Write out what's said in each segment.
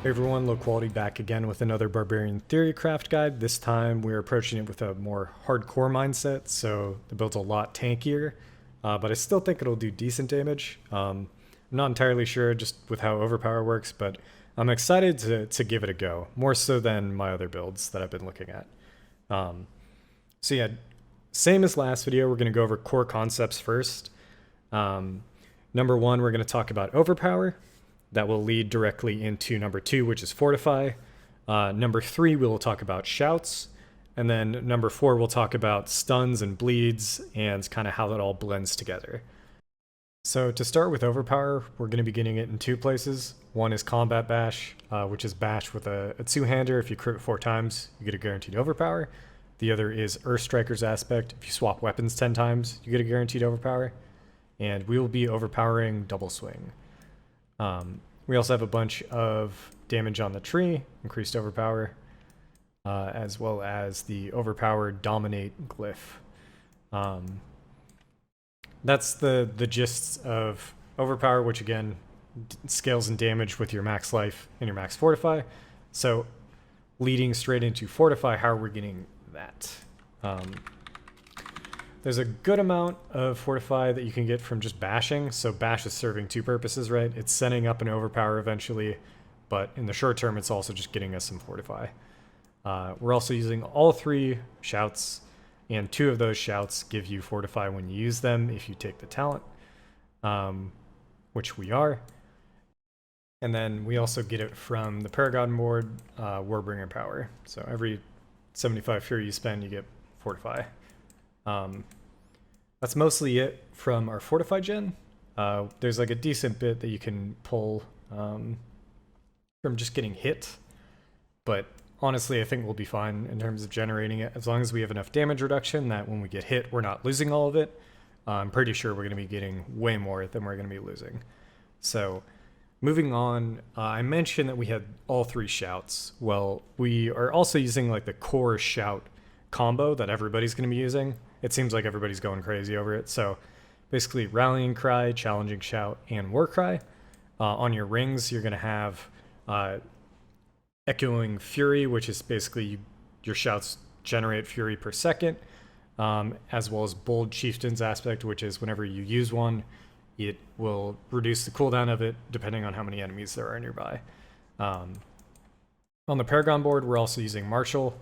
Hey everyone, Low Quality back again with another Barbarian Theorycraft guide. This time we're approaching it with a more hardcore mindset, so the build's a lot tankier, but I still think it'll do decent damage. I'm not entirely sure just with how Overpower works, but I'm excited to give it a go, more so than my other builds that I've been looking at. So yeah, same as last video, we're going to go over core concepts first. Number one, we're going to talk about Overpower. That will lead directly into number two, which is Fortify. Number three, we will talk about shouts. And then number four, we'll talk about stuns and bleeds and kind of how that all blends together. So to start with Overpower, we're going to be getting it in two places. One is Combat Bash, which is Bash with a two-hander. If you crit 4 times, you get a guaranteed Overpower. The other is Earth Striker's Aspect. If you swap weapons 10 times, you get a guaranteed Overpower. And we will be overpowering Double Swing. We also have a bunch of damage on the tree, increased overpower, as well as the overpower dominate glyph. That's the gist of overpower, which again scales in damage with your max life and your max fortify. So leading straight into fortify, how are we getting that? There's a good amount of Fortify that you can get from just bashing. So bash is serving two purposes, right? It's setting up an overpower eventually, but in the short term, it's also just getting us some Fortify. We're also using all 3 shouts, and 2 of those shouts give you Fortify when you use them if you take the talent, which we are. And then we also get it from the Paragon board, Warbringer Power. So every 75 Fury you spend, you get Fortify. That's mostly it from our Fortify gen. There's like a decent bit that you can pull from just getting hit, but honestly I think we'll be fine in terms of generating it as long as we have enough damage reduction that when we get hit we're not losing all of it. I'm pretty sure we're going to be getting way more than we're going to be losing. So moving on, I mentioned that we had all 3 shouts. Well, we are also using like the core shout combo that everybody's going to be using. It seems like everybody's going crazy over it. So basically Rallying Cry, Challenging Shout, and War Cry. On your rings, you're going to have Echoing Fury, which is basically your shouts generate fury per second, as well as Bold Chieftain's Aspect, which is whenever you use one, it will reduce the cooldown of it depending on how many enemies there are nearby. On the Paragon board, we're also using Martial.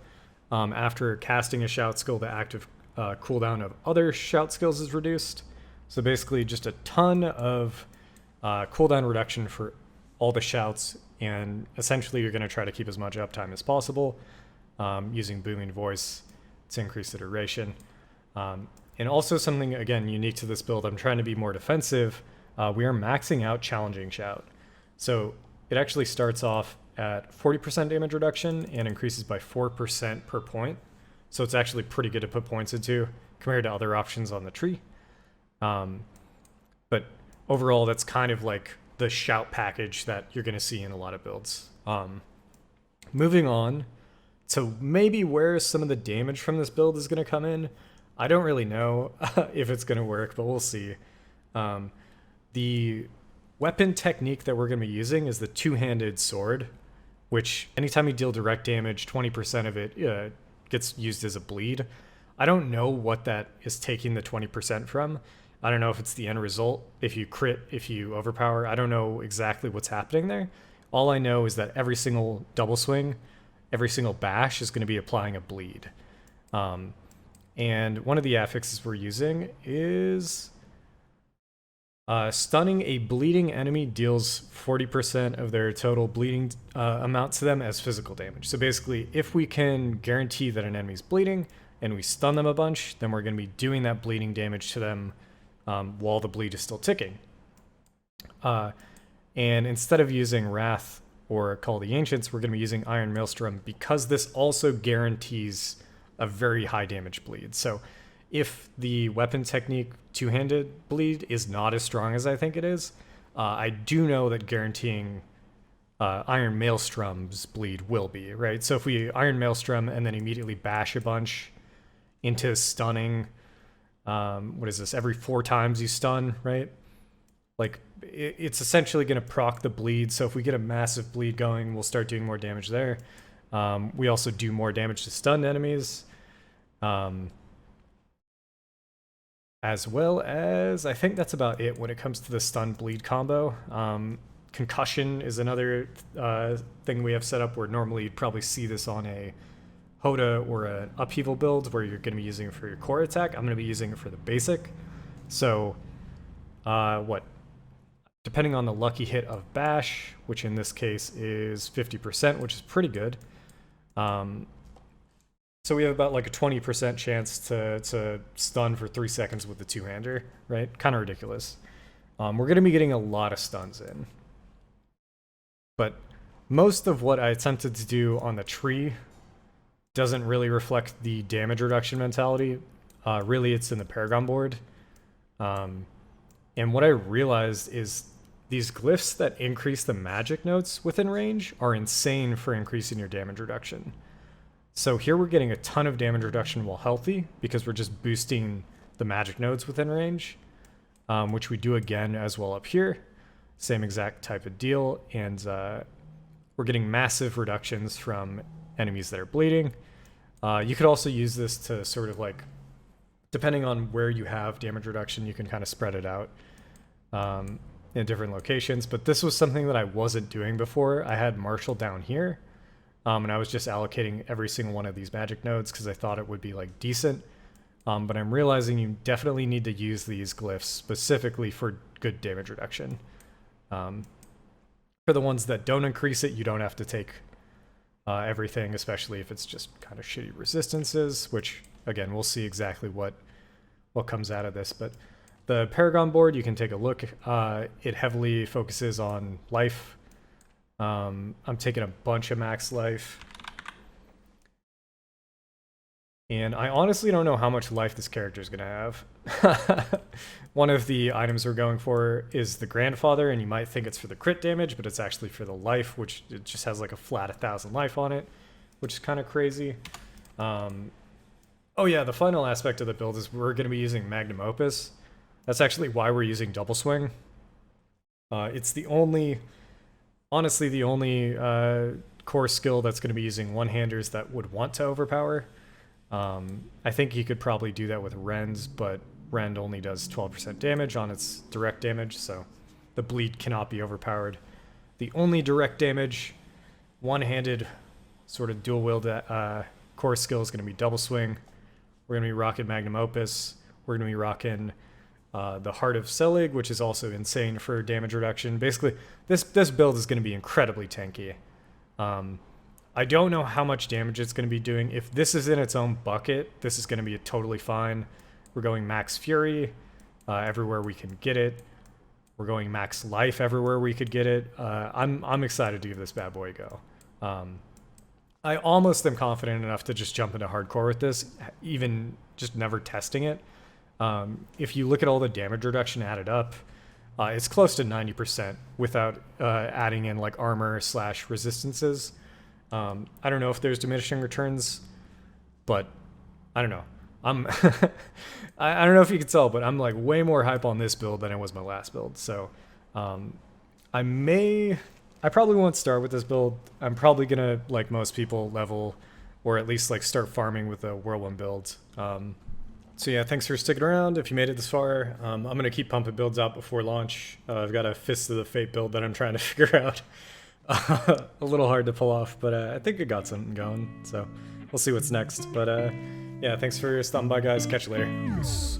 After casting a shout skill, the active cooldown of other shout skills is reduced. So basically just a ton of cooldown reduction for all the shouts, and essentially you're going to try to keep as much uptime as possible using Booming Voice to increase the duration. And also something, again, unique to this build, I'm trying to be more defensive. We are maxing out Challenging Shout. So it actually starts off at 40% damage reduction and increases by 4% per point. So it's actually pretty good to put points into compared to other options on the tree. But overall, that's kind of like the shout package that you're going to see in a lot of builds. Moving on to maybe where some of the damage from this build is going to come in. I don't really know if it's going to work, but we'll see. The weapon technique that we're going to be using is the two-handed sword, which anytime you deal direct damage, 20% of it gets used as a bleed. I don't know what that is taking the 20% from. I don't know if it's the end result, if you crit, if you overpower. I don't know exactly what's happening there. All I know is that every single double swing, every single bash is going to be applying a bleed. And one of the affixes we're using is stunning a bleeding enemy deals 40% of their total bleeding amount to them as physical damage. So basically, if we can guarantee that an enemy's bleeding and we stun them a bunch, then we're going to be doing that bleeding damage to them while the bleed is still ticking. And instead of using Wrath or Call of the Ancients, we're going to be using Iron Maelstrom because this also guarantees a very high damage bleed. So if the weapon technique two-handed bleed is not as strong as I think it is, I do know that guaranteeing Iron Maelstrom's bleed will be, right? So if we Iron Maelstrom and then immediately bash a bunch into stunning, what is this, every 4 times you stun, right? like it's essentially going to proc the bleed. So if we get a massive bleed going, we'll start doing more damage there. We also do more damage to stunned enemies. As well as, I think that's about it when it comes to the stun bleed combo. Concussion is another thing we have set up where normally you'd probably see this on a Hoda or an upheaval build where you're going to be using it for your core attack. I'm going to be using it for the basic. So, depending on the lucky hit of bash, which in this case is 50%, which is pretty good. So we have about like a 20% chance to stun for 3 seconds with the two-hander, right? Kind of ridiculous. We're going to be getting a lot of stuns in. But most of what I attempted to do on the tree doesn't really reflect the damage reduction mentality. Really, it's in the Paragon board. And what I realized is these glyphs that increase the magic notes within range are insane for increasing your damage reduction. So here we're getting a ton of damage reduction while healthy because we're just boosting the magic nodes within range, which we do again as well up here. Same exact type of deal. And we're getting massive reductions from enemies that are bleeding. You could also use this to sort of like, depending on where you have damage reduction, you can kind of spread it out in different locations. But this was something that I wasn't doing before. I had Marshall down here. And I was just allocating every single one of these magic nodes because I thought it would be like decent. But I'm realizing you definitely need to use these glyphs specifically for good damage reduction. For the ones that don't increase it, you don't have to take everything, especially if it's just kind of shitty resistances, which again, we'll see exactly what comes out of this. But the Paragon board, you can take a look. It heavily focuses on life. I'm taking a bunch of max life. And I honestly don't know how much life this character is going to have. One of the items we're going for is the Grandfather, and you might think it's for the crit damage, but it's actually for the life, which it just has like a flat 1,000 life on it, which is kind of crazy. Oh yeah, the final aspect of the build is we're going to be using Magnum Opus. That's actually why we're using Double Swing. It's the only... Honestly, the only core skill that's going to be using one-handers that would want to overpower. I think you could probably do that with Ren's, but Ren only does 12% damage on its direct damage, so the bleed cannot be overpowered. The only direct damage, one-handed, sort of dual-wield core skill is going to be Double Swing. We're going to be rocking Magnum Opus. We're going to be rocking... the Heart of Selig, which is also insane for damage reduction. Basically, this build is going to be incredibly tanky. I don't know how much damage it's going to be doing. If this is in its own bucket, this is going to be totally fine. We're going max Fury everywhere we can get it. We're going max life everywhere we could get it. I'm excited to give this bad boy a go. I almost am confident enough to just jump into hardcore with this, even just never testing it. If you look at all the damage reduction added up, it's close to 90% without adding in like armor / resistances. I don't know if there's diminishing returns, but I don't know. I don't know if you can tell, but I'm like way more hype on this build than I was my last build. So I probably won't start with this build. I'm probably gonna, like most people, level or at least like start farming with a whirlwind build. So yeah, thanks for sticking around. If you made it this far, I'm going to keep pumping builds out before launch. I've got a Fist of the Fate build that I'm trying to figure out. A little hard to pull off, but I think it got something going. So we'll see what's next. But yeah, thanks for stopping by, guys. Catch you later. Peace.